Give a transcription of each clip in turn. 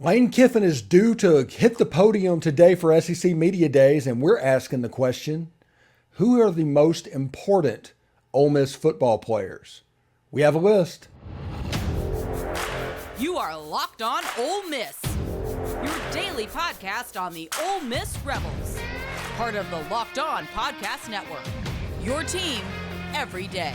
Lane Kiffin is due to hit the podium today for SEC Media Days, and we're asking the question, who are the most important Ole Miss football players? We have a list. You are Locked On Ole Miss, your daily podcast on the Ole Miss Rebels, part of the Locked On Podcast Network, your team every day.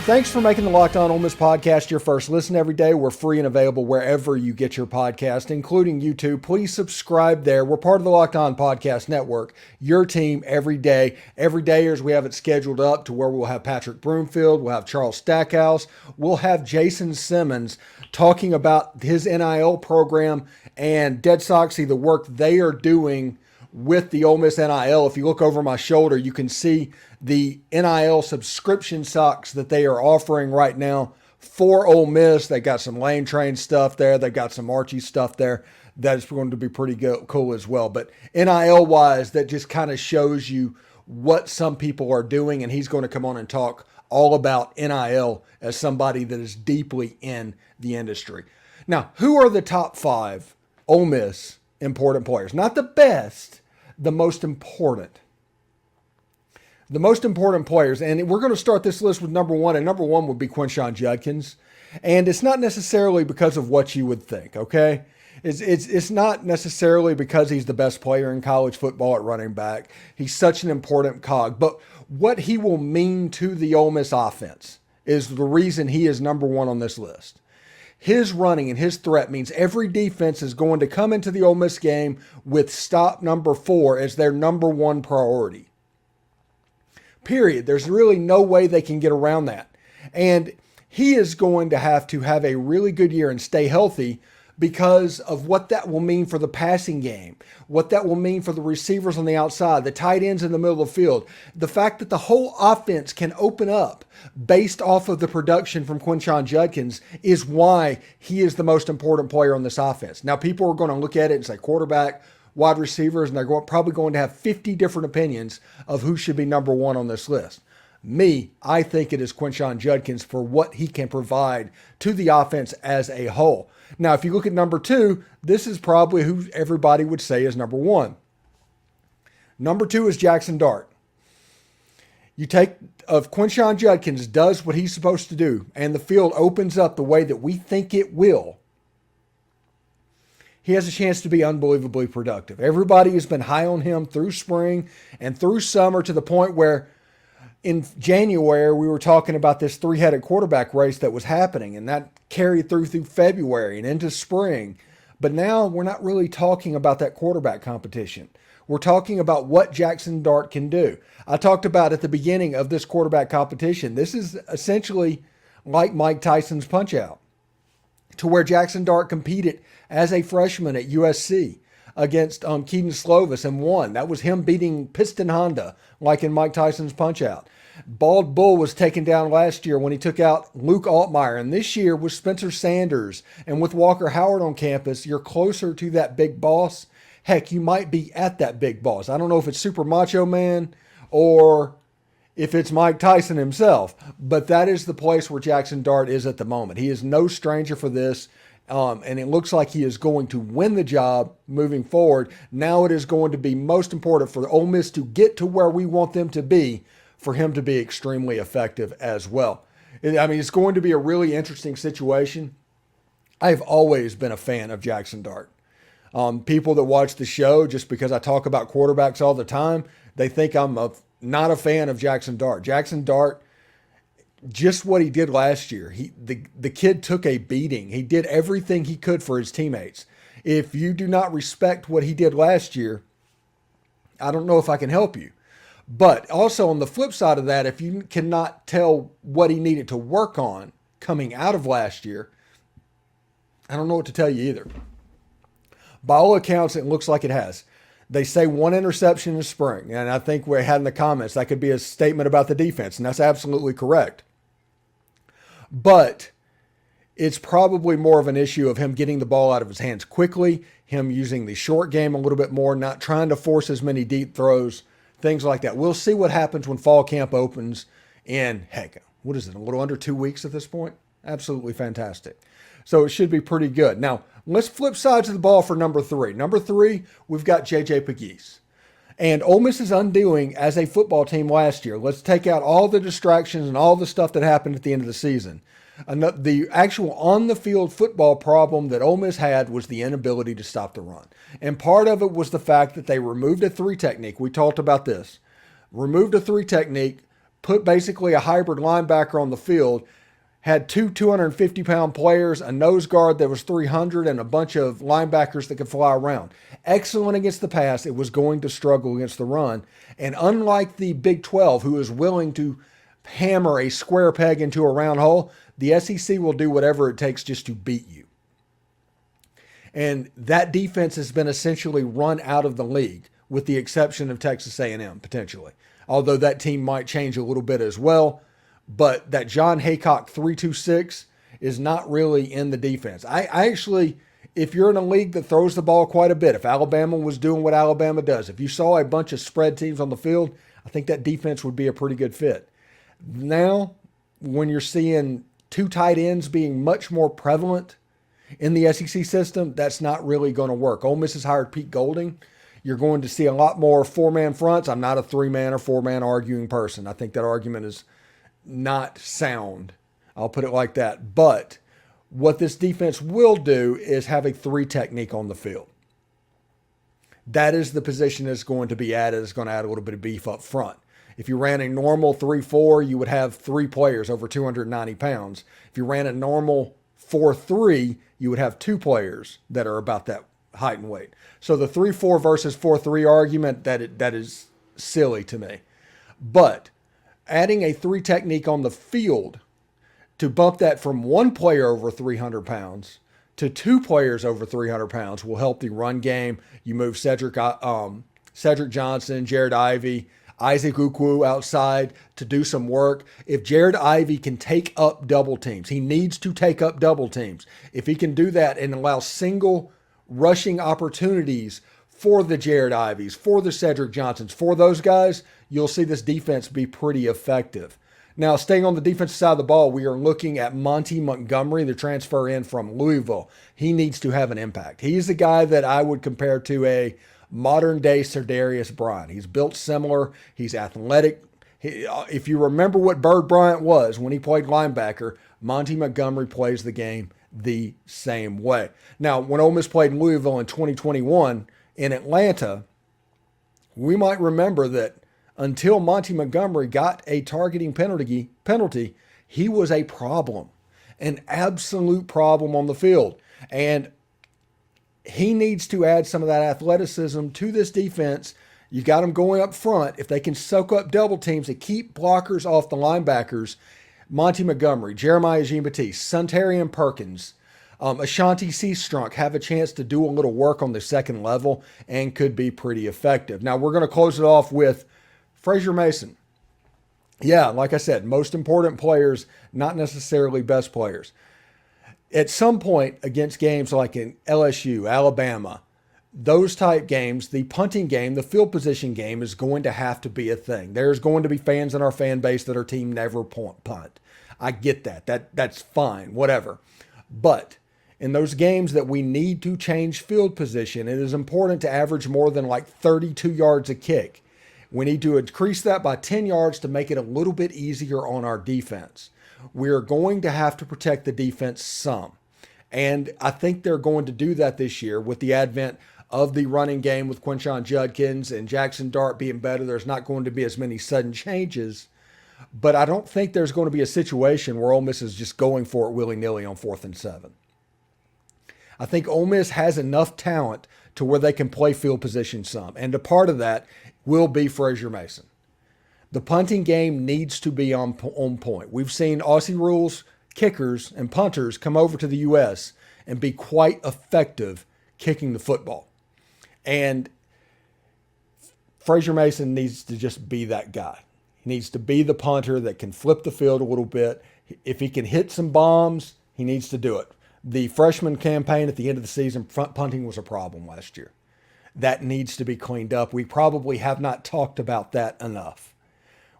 Thanks for making the Locked On Ole Miss podcast your first listen every day. We're free and available wherever you get your podcast, including YouTube. Please subscribe there. We're part of the Locked On Podcast Network, your team every day. Every day as we have it scheduled up to where we'll have Patrick Broomfield, we'll have Charles Stackhouse, we'll have Jason Simmons talking about his NIL program and Dead Soxy, the work they are doing with the Ole Miss NIL. If you look over my shoulder, you can see the NIL subscription socks that they are offering right now for Ole Miss. They got some Lane Train stuff there. They've got some Archie stuff there. That is going to be pretty cool as well. But NIL-wise, that just kind of shows you what some people are doing, and he's going to come on and talk all about NIL as somebody that is deeply in the industry. Now, who are the top 5 Ole Miss important players? Not the best, the most important. The most important players, and we're going to start this list with number 1, and number 1 would be Quinshon Judkins. And it's not necessarily because of what you would think, okay? It's not necessarily because he's the best player in college football at running back. He's such an important cog. But what he will mean to the Ole Miss offense is the reason he is number 1 on this list. His running and his threat means every defense is going to come into the Ole Miss game with stop number 4 as their number 1 priority. Period. There's really no way they can get around that. And he is going to have a really good year and stay healthy because of what that will mean for the passing game, what that will mean for the receivers on the outside, the tight ends in the middle of the field. The fact that the whole offense can open up based off of the production from Quinshon Judkins is why he is the most important player on this offense. Now, people are going to look at it and say quarterback, wide receivers, and they're probably going to have 50 different opinions of who should be number 1 on this list. I think it is Quinshon Judkins for what he can provide to the offense as a whole. Now, if you look at number 2, this is probably who everybody would say is number 1. Number 2 is Jaxson Dart. You take of Quinshon Judkins does what he's supposed to do, and the field opens up the way that we think it will. He has a chance to be unbelievably productive. Everybody has been high on him through spring and through summer to the point where in January we were talking about this 3-headed quarterback race that was happening, and that carried through February and into spring. But now we're not really talking about that quarterback competition. We're talking about what Jaxson Dart can do. I talked about at the beginning of this quarterback competition, this is essentially like Mike Tyson's Punch-Out, to where Jaxson Dart competed as a freshman at USC against Keaton Slovis and won. That was him beating Piston Honda, like in Mike Tyson's Punch-Out. Bald Bull was taken down last year when he took out Luke Altmaier. And this year with Spencer Sanders and with Walker Howard on campus, you're closer to that big boss. Heck, you might be at that big boss. I don't know if it's Super Macho Man or if it's Mike Tyson himself, but that is the place where Jaxson Dart is at the moment. He is no stranger for this. And it looks like he is going to win the job moving forward. Now it is going to be most important for Ole Miss to get to where we want them to be, for him to be extremely effective as well. It's going to be a really interesting situation. I've always been a fan of Jaxson Dart. People that watch the show, just because I talk about quarterbacks all the time, they think I'm not a fan of Jaxson Dart. Jaxson Dart, just what he did last year. The kid took a beating. He did everything he could for his teammates. If you do not respect what he did last year, I don't know if I can help you. But also on the flip side of that, if you cannot tell what he needed to work on coming out of last year, I don't know what to tell you either. By all accounts, it looks like it has. They say 1 interception in spring, and I think we had in the comments that could be a statement about the defense, and that's absolutely correct. But it's probably more of an issue of him getting the ball out of his hands quickly, him using the short game a little bit more, not trying to force as many deep throws, things like that. We'll see what happens when fall camp opens in, heck, what is it, a little under 2 weeks at this point? Absolutely fantastic. So it should be pretty good. Now, let's flip sides of the ball for number 3. Number 3, we've got J.J. Pegues. And Ole Miss is undoing as a football team last year. Let's take out all the distractions and all the stuff that happened at the end of the season. And the actual on-the-field football problem that Ole Miss had was the inability to stop the run. And part of it was the fact that they removed a 3 technique. We talked about this. Removed a 3 technique, put basically a hybrid linebacker on the field, had 2 250-pound players, a nose guard that was 300, and a bunch of linebackers that could fly around. Excellent against the pass. It was going to struggle against the run. And unlike the Big 12, who is willing to hammer a square peg into a round hole, the SEC will do whatever it takes just to beat you. And that defense has been essentially run out of the league, with the exception of Texas A&M, potentially. Although that team might change a little bit as well. But that John Haycock 3-2-6 is not really in the defense. I actually, if you're in a league that throws the ball quite a bit, if Alabama was doing what Alabama does, if you saw a bunch of spread teams on the field, I think that defense would be a pretty good fit. Now, when you're seeing 2 tight ends being much more prevalent in the SEC system, that's not really going to work. Ole Miss has hired Pete Golding. You're going to see a lot more 4-man fronts. I'm not a 3-man or 4-man arguing person. I think that argument is not sound. I'll put it like that. But what this defense will do is have a 3 technique on the field. That is the position that's going to be added. It's going to add a little bit of beef up front. If you ran a normal 3-4, you would have 3 players over 290 pounds. If you ran a normal 4-3, you would have 2 players that are about that height and weight. So the 3-4 versus 4-3 argument, that is silly to me. But adding a 3 technique on the field to bump that from 1 player over 300 pounds to 2 players over 300 pounds will help the run game. You move Cedric Johnson, Jared Ivey, Isaac Ukwu outside to do some work. If Jared Ivey can take up double teams, he needs to take up double teams. If he can do that and allow single rushing opportunities for the Jared Iveys, for the Cedric Johnsons, for those guys, you'll see this defense be pretty effective. Now, staying on the defensive side of the ball, we are looking at Monty Montgomery, the transfer in from Louisville. He needs to have an impact. He's the guy that I would compare to a modern-day Serdarius Bryant. He's built similar. He's athletic. If you remember what Bird Bryant was when he played linebacker, Monty Montgomery plays the game the same way. Now, when Ole Miss played in Louisville in 2021 in Atlanta, we might remember that until Monty Montgomery got a targeting penalty, he was a problem, an absolute problem on the field. And he needs to add some of that athleticism to this defense. You got them going up front. If they can soak up double teams to keep blockers off the linebackers, Monty Montgomery, Jeremiah Jean-Baptiste, Suntarian Perkins, Ashanti Seastrunk have a chance to do a little work on the second level and could be pretty effective. Now, we're going to close it off with Fraser Masin. Yeah, like I said, most important players, not necessarily best players. At some point against games like in LSU, Alabama, those type games, the punting game, the field position game is going to have to be a thing. There's going to be fans in our fan base that our team never punt. I get that. That's fine, whatever. But in those games that we need to change field position, it is important to average more than like 32 yards a kick. We need to increase that by 10 yards to make it a little bit easier on our defense. We're going to have to protect the defense some. And I think they're going to do that this year with the advent of the running game with Quinshon Judkins and Jaxson Dart being better. There's not going to be as many sudden changes. But I don't think there's going to be a situation where Ole Miss is just going for it willy-nilly on 4th and 7. I think Ole Miss has enough talent to where they can play field position some. And a part of that will be Fraser Masin. The punting game needs to be on point. We've seen Aussie rules kickers and punters come over to the U.S. and be quite effective kicking the football. And Fraser Masin needs to just be that guy. He needs to be the punter that can flip the field a little bit. If he can hit some bombs, he needs to do it. The freshman campaign at the end of the season, front punting was a problem last year. That needs to be cleaned up. We probably have not talked about that enough.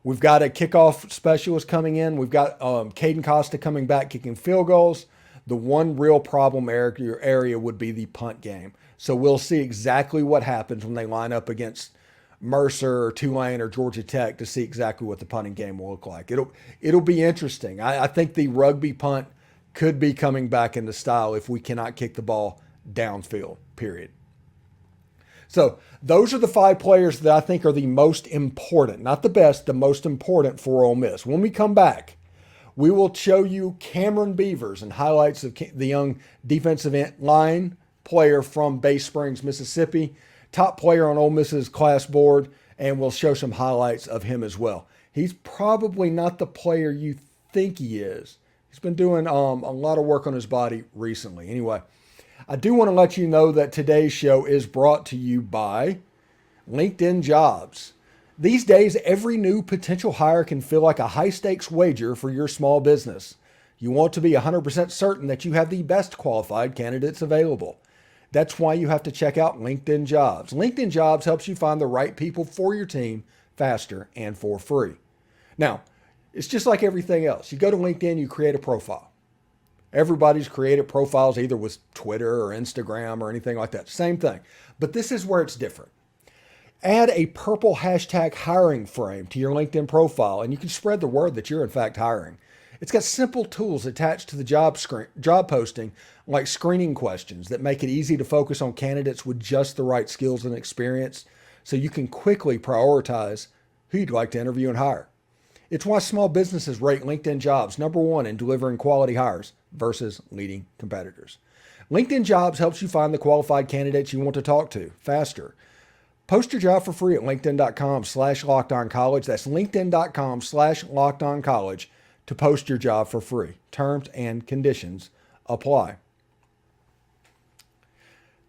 We've got a kickoff specialist coming in. We've got Caden Costa coming back kicking field goals. The one real problem area would be the punt game. So we'll see exactly what happens when they line up against Mercer or Tulane or Georgia Tech to see exactly what the punting game will look like. It'll be interesting. I think the rugby punt could be coming back into style if we cannot kick the ball downfield, period. So those are the 5 players that I think are the most important, not the best, the most important for Ole Miss. When we come back, we will show you Cameron Beavers and highlights of the young defensive line player from Bay Springs, Mississippi, top player on Ole Miss's class board, and we'll show some highlights of him as well. He's probably not the player you think he is. He's been doing a lot of work on his body recently. Anyway, I do want to let you know that today's show is brought to you by LinkedIn Jobs. These days, every new potential hire can feel like a high-stakes wager for your small business. You want to be 100% certain that you have the best qualified candidates available. That's why you have to check out LinkedIn Jobs. LinkedIn Jobs helps you find the right people for your team faster and for free. Now, it's just like everything else. You go to LinkedIn, you create a profile. Everybody's created profiles either with Twitter or Instagram or anything like that. Same thing. But this is where it's different. Add a purple hashtag hiring frame to your LinkedIn profile, and you can spread the word that you're in fact hiring. It's got simple tools attached to the job posting, like screening questions that make it easy to focus on candidates with just the right skills and experience, so you can quickly prioritize who you'd like to interview and hire. It's why small businesses rate LinkedIn Jobs #1 in delivering quality hires versus leading competitors. LinkedIn Jobs helps you find the qualified candidates you want to talk to faster. Post your job for free at linkedin.com/lockedoncollege. That's linkedin.com/lockedoncollege to post your job for free. Terms and conditions apply.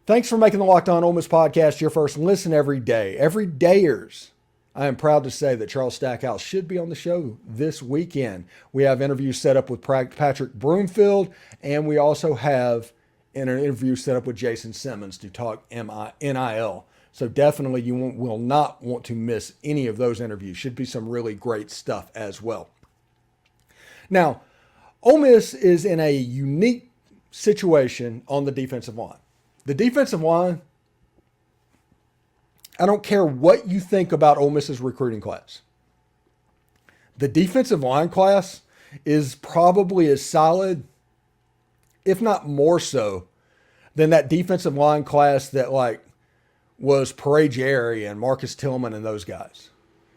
Thanks for making the Locked On Ole Miss podcast your first listen every day. Every dayers, I am proud to say that Charles Stackhouse should be on the show this weekend. We have interviews set up with Patrick Broomfield, and we also have an interview set up with Jason Simmons to talk NIL. So definitely you will not want to miss any of those interviews. Should be some really great stuff as well. Now, Ole Miss is in a unique situation on the defensive line. The defensive line, I don't care what you think about Ole Miss's recruiting class. The defensive line class is probably as solid, if not more so, than that defensive line class that was Pegues and Marcus Tillman and those guys.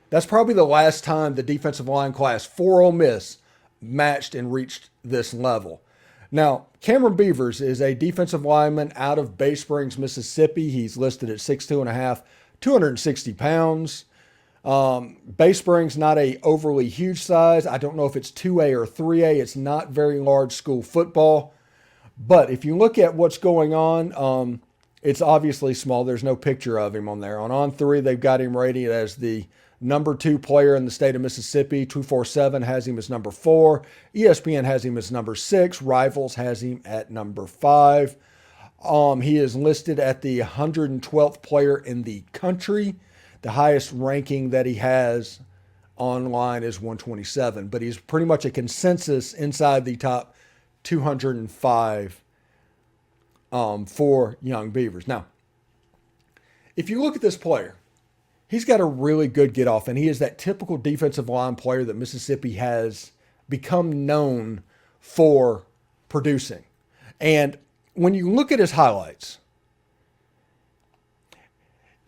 That's probably the last time the defensive line class for Ole Miss matched and reached this level. Now, Cameron Beavers is a defensive lineman out of Bay Springs, Mississippi. He's listed at 6'2.5", 260 pounds. Bay Springs, not a overly huge size. I don't know if it's 2A or 3A. It's not very large school football. But if you look at what's going on, it's obviously small. There's no picture of him on there. On 3, they've got him rated as the number 2 player in the state of Mississippi. 247 has him as number 4. ESPN has him as number 6. Rivals has him at number 5. He is listed at the 112th player in the country. The highest ranking that he has online is 127, but he's pretty much a consensus inside the top 205 for young Beavers. Now, if you look at this player, he's got a really good get off, and he is that typical defensive line player that Mississippi has become known for producing. And when you look at his highlights,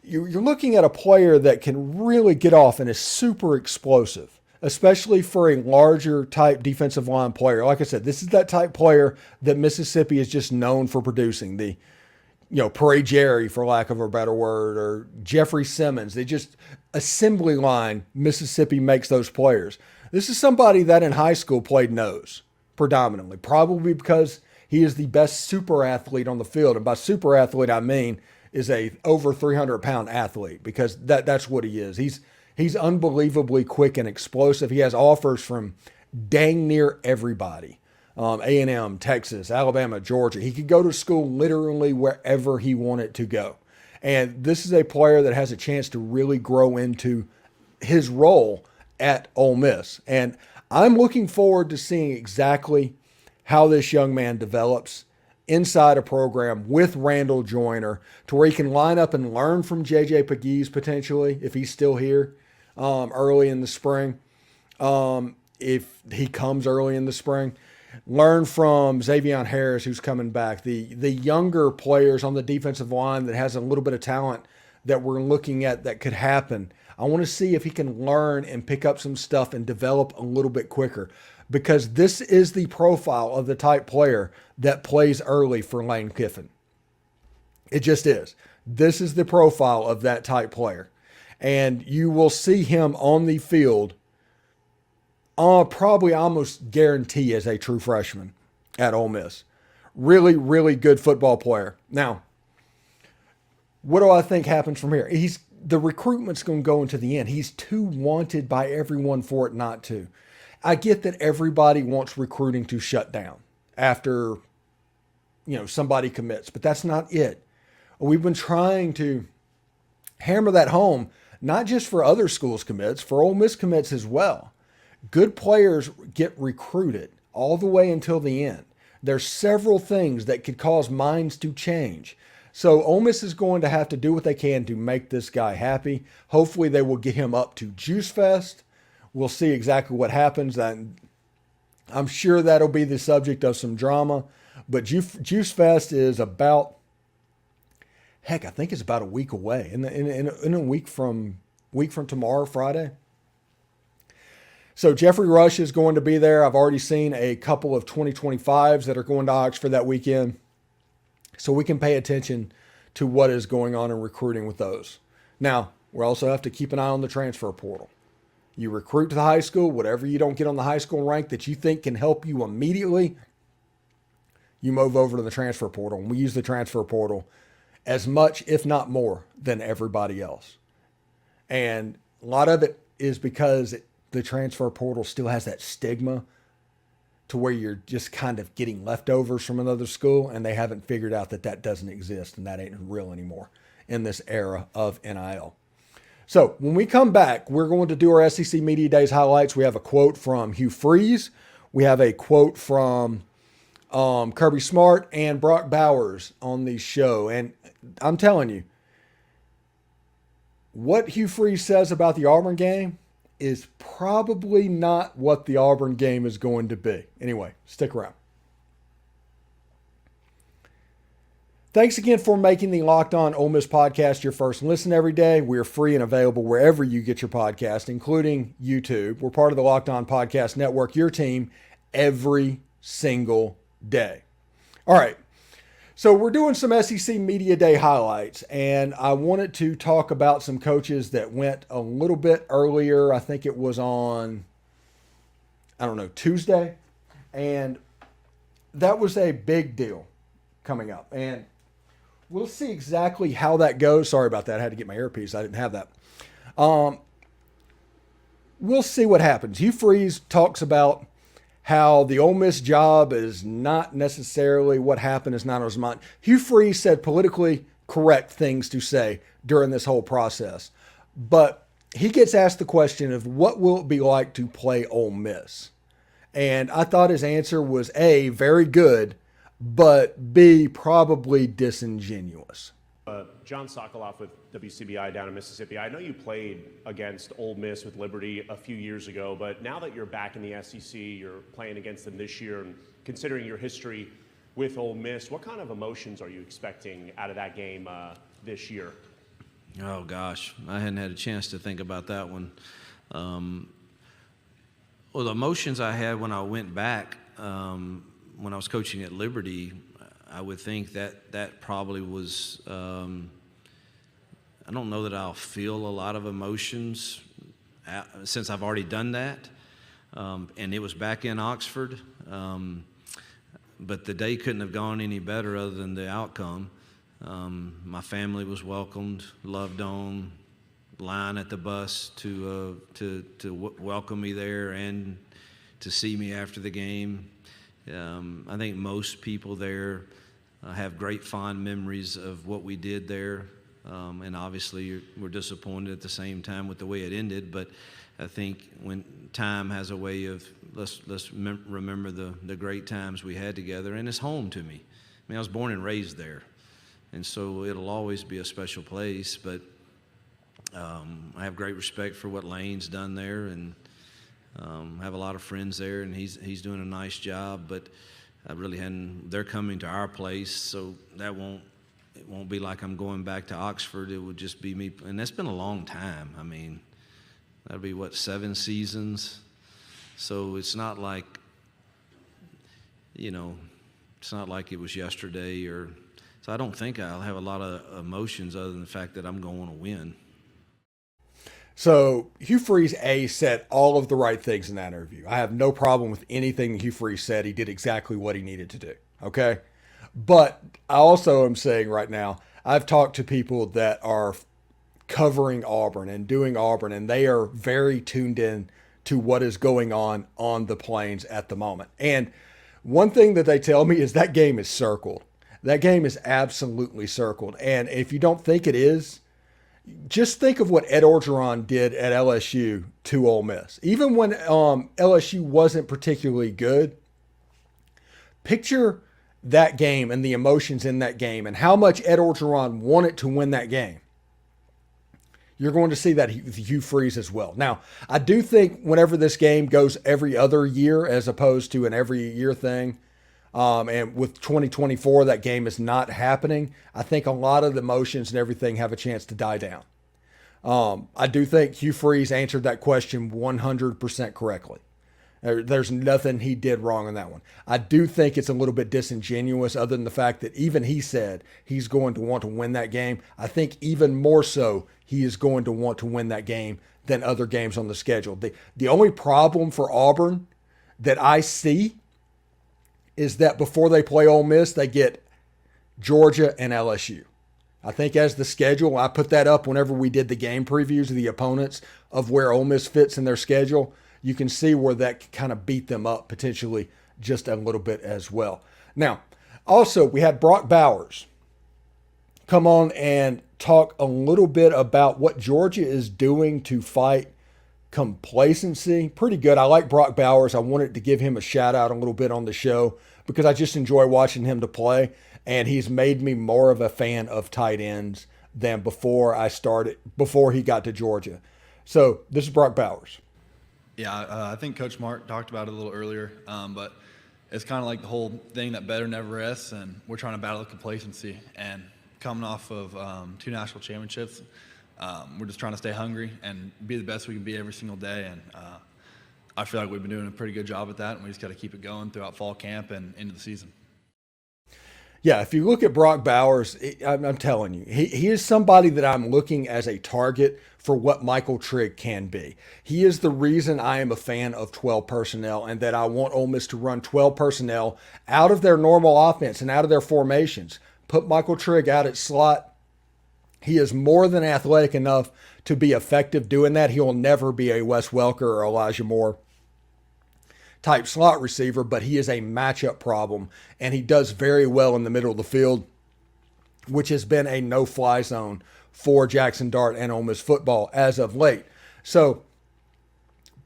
you're looking at a player that can really get off and is super explosive, especially for a larger type defensive line player. Like I said, this is that type player that Mississippi is just known for producing. The, Pegues, for lack of a better word, or Jeffrey Simmons. They just, assembly line, Mississippi makes those players. This is somebody that in high school played nose predominantly, probably because he is the best super athlete on the field. And by super athlete, I mean is a over 300-pound athlete, because that's what he is. He's unbelievably quick and explosive. He has offers from dang near everybody. A&M, Texas, Alabama, Georgia. He could go to school literally wherever he wanted to go. And this is a player that has a chance to really grow into his role at Ole Miss. And I'm looking forward to seeing exactly how this young man develops inside a program with Randall Joyner to where he can line up and learn from J.J. Pegues potentially if he's still here early in the spring. If he comes early in the spring, learn from Xavion Harris, who's coming back, the younger players on the defensive line that has a little bit of talent that we're looking at that could happen. I want to see if he can learn and pick up some stuff and develop a little bit quicker, because this is the profile of the type player that plays early for Lane Kiffin. It just is. This is the profile of that type player. And you will see him on the field probably almost guarantee as a true freshman at Ole Miss. Really, really good football player. Now, what do I think happens from here? The recruitment's going to go into the end. He's too wanted by everyone for it not to. I get that everybody wants recruiting to shut down after, somebody commits, but that's not it. We've been trying to hammer that home, not just for other schools commits, for Ole Miss commits as well. Good players get recruited all the way until the end. There's several things that could cause minds to change. So Ole Miss is going to have to do what they can to make this guy happy. Hopefully they will get him up to Juice Fest. We'll see exactly what happens. I'm sure that'll be the subject of some drama. But Juice Fest is about, I think it's about a week away. In a week from tomorrow, Friday. So Jeffrey Rush is going to be there. I've already seen a couple of 2025s that are going to Oxford that weekend. So we can pay attention to what is going on in recruiting with those. Now, we also have to keep an eye on the transfer portal. You recruit to the high school, whatever you don't get on the high school rank that you think can help you immediately, you move over to the transfer portal. And we use the transfer portal as much, if not more, than everybody else. And a lot of it is because the transfer portal still has that stigma to where you're just kind of getting leftovers from another school, and they haven't figured out that doesn't exist and that ain't real anymore in this era of NIL. So when we come back, we're going to do our SEC Media Days highlights. We have a quote from Hugh Freeze. We have a quote from Kirby Smart and Brock Bowers on the show. And I'm telling you, what Hugh Freeze says about the Auburn game is probably not what the Auburn game is going to be. Anyway, stick around. Thanks again for making the Locked On Ole Miss podcast your first listen every day. We're free and available wherever you get your podcast, including YouTube. We're part of the Locked On Podcast Network, your team every single day. All right. So we're doing some SEC Media Day highlights, and I wanted to talk about some coaches that went a little bit earlier. I think it was on, Tuesday. And that was a big deal coming up. And we'll see exactly how that goes. Sorry about that. I had to get my earpiece. I didn't have that. We'll see what happens. Hugh Freeze talks about how the Ole Miss job is not necessarily what happened is not on his mind. Hugh Freeze said politically correct things to say during this whole process. But he gets asked the question of what will it be like to play Ole Miss? And I thought his answer was A, very good, but B, probably disingenuous. John Sokoloff with WCBI down in Mississippi. I know you played against Ole Miss with Liberty a few years ago, but now that you're back in the SEC, you're playing against them this year, and considering your history with Ole Miss, what kind of emotions are you expecting out of that game this year? Oh, gosh. I hadn't had a chance to think about that one. Well, the emotions I had when I went back, when I was coaching at Liberty, I would think that probably was, I don't know that I'll feel a lot of emotions since I've already done that. And it was back in Oxford. But the day couldn't have gone any better other than the outcome. My family was welcomed, loved on, line at the bus to welcome me there and to see me after the game. I think most people there have great fond memories of what we did there, and obviously we're disappointed at the same time with the way it ended. But I think when time has a way of let's remember the great times we had together, and it's home to me. I mean, I was born and raised there, and so it'll always be a special place. But I have great respect for what Lane's done there, and I have a lot of friends there, and he's doing a nice job. But I really hadn't. They're coming to our place, so it won't be like I'm going back to Oxford. It would just be me, and that's been a long time. I mean, that'll be 7 seasons. So it's not like, it's not like it was yesterday. So I don't think I'll have a lot of emotions other than the fact that I'm going to win. So Hugh Freeze, said all of the right things in that interview. I have no problem with anything that Hugh Freeze said. He did exactly what he needed to do, okay? But I also am saying right now, I've talked to people that are covering Auburn and doing Auburn, and they are very tuned in to what is going on the Plains at the moment. And one thing that they tell me is that game is circled. That game is absolutely circled. And if you don't think it is, just think of what Ed Orgeron did at LSU to Ole Miss. Even when LSU wasn't particularly good, picture that game and the emotions in that game and how much Ed Orgeron wanted to win that game. You're going to see that with Hugh Freeze as well. Now, I do think whenever this game goes every other year as opposed to an every year thing, and with 2024, that game is not happening, I think a lot of the emotions and everything have a chance to die down. I do think Hugh Freeze answered that question 100% correctly. There's nothing he did wrong on that one. I do think it's a little bit disingenuous other than the fact that even he said he's going to want to win that game. I think even more so he is going to want to win that game than other games on the schedule. The only problem for Auburn that I see is that before they play Ole Miss, they get Georgia and LSU. I think as the schedule, I put that up whenever we did the game previews of the opponents of where Ole Miss fits in their schedule. You can see where that could kind of beat them up potentially just a little bit as well. Now, also, we had Brock Bowers come on and talk a little bit about what Georgia is doing to fight complacency. Pretty good. I like Brock Bowers. I wanted to give him a shout out a little bit on the show because I just enjoy watching him to play, and he's made me more of a fan of tight ends than before he got to Georgia. So this is Brock Bowers. Yeah, I think Coach Mark talked about it a little earlier, but it's kind of like the whole thing that better never rests, and we're trying to battle the complacency. And coming off of 2 national championships, we're just trying to stay hungry and be the best we can be every single day. And I feel like we've been doing a pretty good job at that, and we just got to keep it going throughout fall camp and into the season. Yeah, if you look at Brock Bowers, I'm telling you, he is somebody that I'm looking as a target for what Michael Trigg can be. He is the reason I am a fan of 12 personnel and that I want Ole Miss to run 12 personnel out of their normal offense and out of their formations. Put Michael Trigg out at slot. He is more than athletic enough to be effective doing that. He will never be a Wes Welker or Elijah Moore type slot receiver, but he is a matchup problem, and he does very well in the middle of the field, which has been a no-fly zone for Jaxson Dart and Ole Miss football as of late. So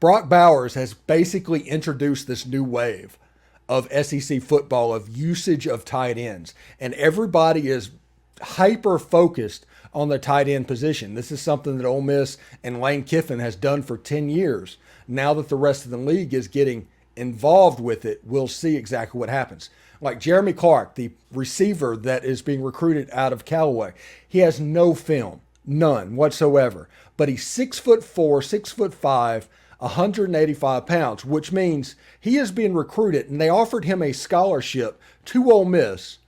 Brock Bowers has basically introduced this new wave of SEC football of usage of tight ends, and everybody is hyper-focused on the tight end position. This is something that Ole Miss and Lane Kiffin has done for 10 years. Now that the rest of the league is getting involved with it, we'll see exactly what happens. Like Jeremy Clark, the receiver that is being recruited out of Callaway, he has no film, none whatsoever. But he's 6'4", 6'5", 185 pounds, which means he is being recruited, and they offered him a scholarship to Ole Miss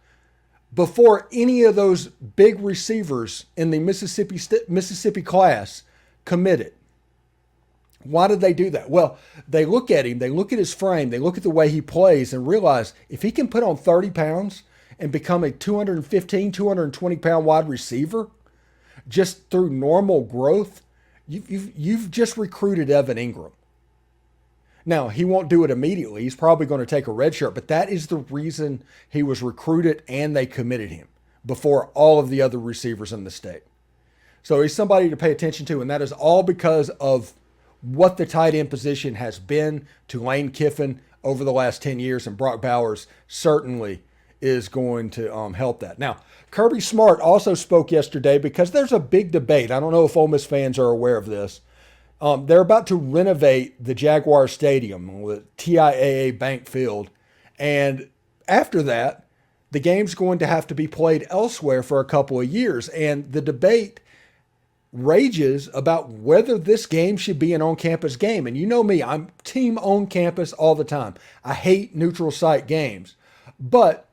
before any of those big receivers in the Mississippi class committed. Why did they do that? Well, they look at him, they look at his frame, they look at the way he plays and realize if he can put on 30 pounds and become a 215, 220-pound wide receiver just through normal growth, you've just recruited Evan Ingram. Now, he won't do it immediately. He's probably going to take a red shirt, but that is the reason he was recruited and they committed him before all of the other receivers in the state. So he's somebody to pay attention to, and that is all because of what the tight end position has been to Lane Kiffin over the last 10 years, and Brock Bowers certainly is going to help that. Now, Kirby Smart also spoke yesterday because there's a big debate. I don't know if Ole Miss fans are aware of this. They're about to renovate the Jaguar Stadium, the TIAA Bank Field, and after that, the game's going to have to be played elsewhere for a couple of years. And the debate rages about whether this game should be an on-campus game. And you know me, I'm team on-campus all the time. I hate neutral site games. But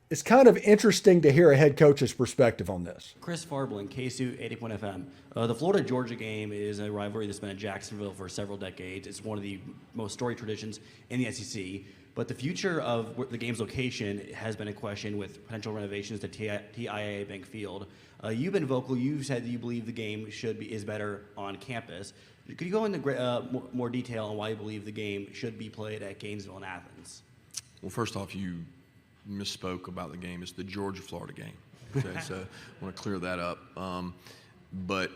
it's kind of interesting to hear a head coach's perspective on this. Chris Farblin, KSU 80 FM. The Florida-Georgia game is a rivalry that's been in Jacksonville for several decades. It's one of the most storied traditions in the SEC. But the future of the game's location has been in question with potential renovations to TIAA Bank Field. You've been vocal. You've said that you believe the game is better on campus. Could you go into more detail on why you believe the game should be played at Gainesville and Athens? Well, first off, you misspoke about the game. It's the Georgia-Florida game. Okay, so I want to clear that up. But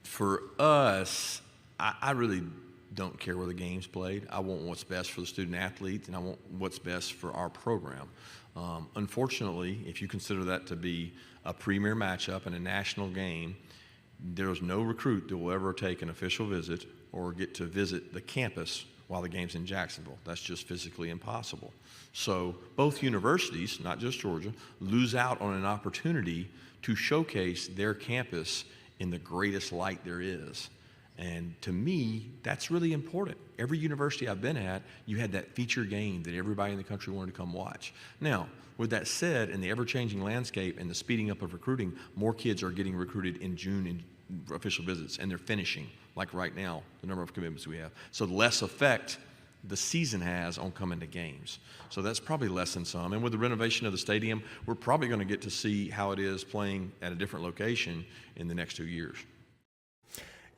for us, I really don't care where the game's played. I want what's best for the student athlete, and I want what's best for our program. Unfortunately, if you consider that to be a premier matchup and a national game, there's no recruit that will ever take an official visit or get to visit the campus while the game's in Jacksonville. That's just physically impossible. So both universities, not just Georgia, lose out on an opportunity to showcase their campus in the greatest light there is. And to me, that's really important. Every university I've been at, you had that feature game that everybody in the country wanted to come watch. Now, with that said, in the ever-changing landscape and the speeding up of recruiting, more kids are getting recruited in June in official visits, and they're finishing, like right now, the number of commitments we have. So less effect the season has on coming to games. So that's probably less than some. And with the renovation of the stadium, we're probably going to get to see how it is playing at a different location in the next 2 years.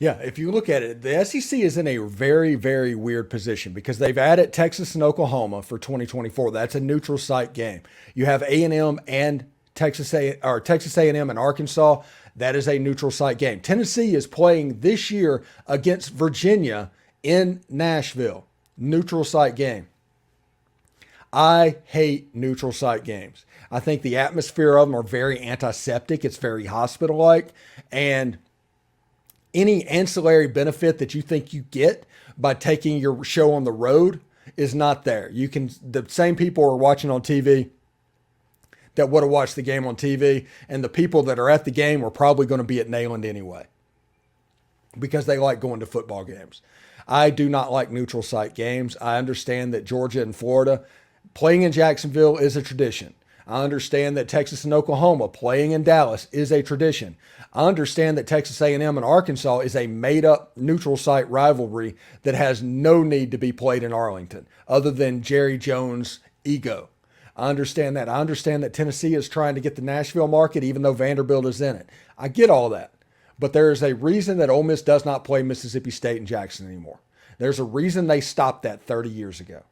Yeah, if you look at it, the SEC is in a very, very weird position because they've added Texas and Oklahoma for 2024. That's a neutral site game. You have A&M and Texas A&M and Arkansas. That is a neutral site game. Tennessee is playing this year against Virginia in Nashville. Neutral site game. I hate neutral site games. I think the atmosphere of them are very antiseptic. It's very hospital-like, and any ancillary benefit that you think you get by taking your show on the road is not there. The same people are watching on TV that would have watched the game on TV, and the people that are at the game are probably going to be at Neyland anyway because they like going to football games. I do not like neutral site games. I understand that Georgia and Florida playing in Jacksonville is a tradition. I understand that Texas and Oklahoma playing in Dallas is a tradition. I understand that Texas A&M and Arkansas is a made-up neutral site rivalry that has no need to be played in Arlington other than Jerry Jones' ego. I understand that. I understand that Tennessee is trying to get the Nashville market even though Vanderbilt is in it. I get all that. But there is a reason that Ole Miss does not play Mississippi State and Jackson anymore. There's a reason they stopped that 30 years ago.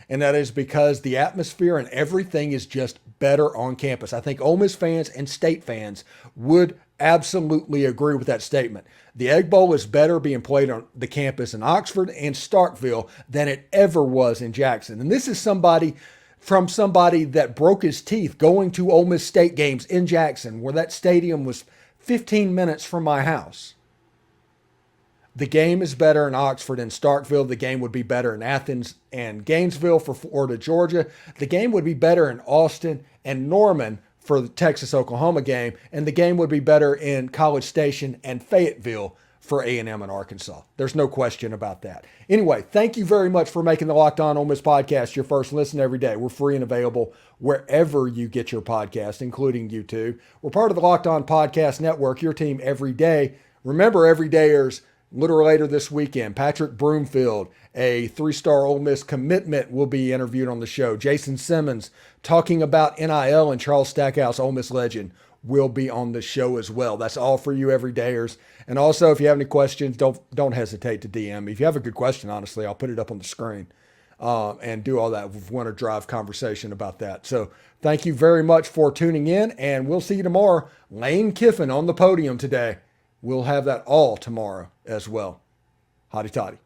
And that is because the atmosphere and everything is just better on campus. I think Ole Miss fans and State fans would absolutely agree with that statement. The Egg Bowl is better being played on the campus in Oxford and Starkville than it ever was in Jackson. And this is somebody that broke his teeth going to Ole Miss State games in Jackson, where that stadium was 15 minutes from my house. The game is better in Oxford and Starkville. The game would be better in Athens and Gainesville for Florida, Georgia. The game would be better in Austin and Norman for the Texas-Oklahoma game. And the game would be better in College Station and Fayetteville for A&M and Arkansas. There's no question about that. Anyway, thank you very much for making the Locked On Ole Miss podcast your first listen every day. We're free and available wherever you get your podcast, including YouTube. We're part of the Locked On Podcast Network, your team every day. Remember, everydayers, a little later this weekend, Patrick Broomfield, a 3-star Ole Miss commitment, will be interviewed on the show. Jason Simmons, talking about NIL, and Charles Stackhouse, Ole Miss legend, will be on the show as well. That's all for you everydayers. And also, if you have any questions, don't hesitate to DM me. If you have a good question, honestly, I'll put it up on the screen and do all that. We want to drive conversation about that. So thank you very much for tuning in, and we'll see you tomorrow. Lane Kiffin on the podium today. We'll have that all tomorrow as well. Hotty toddy.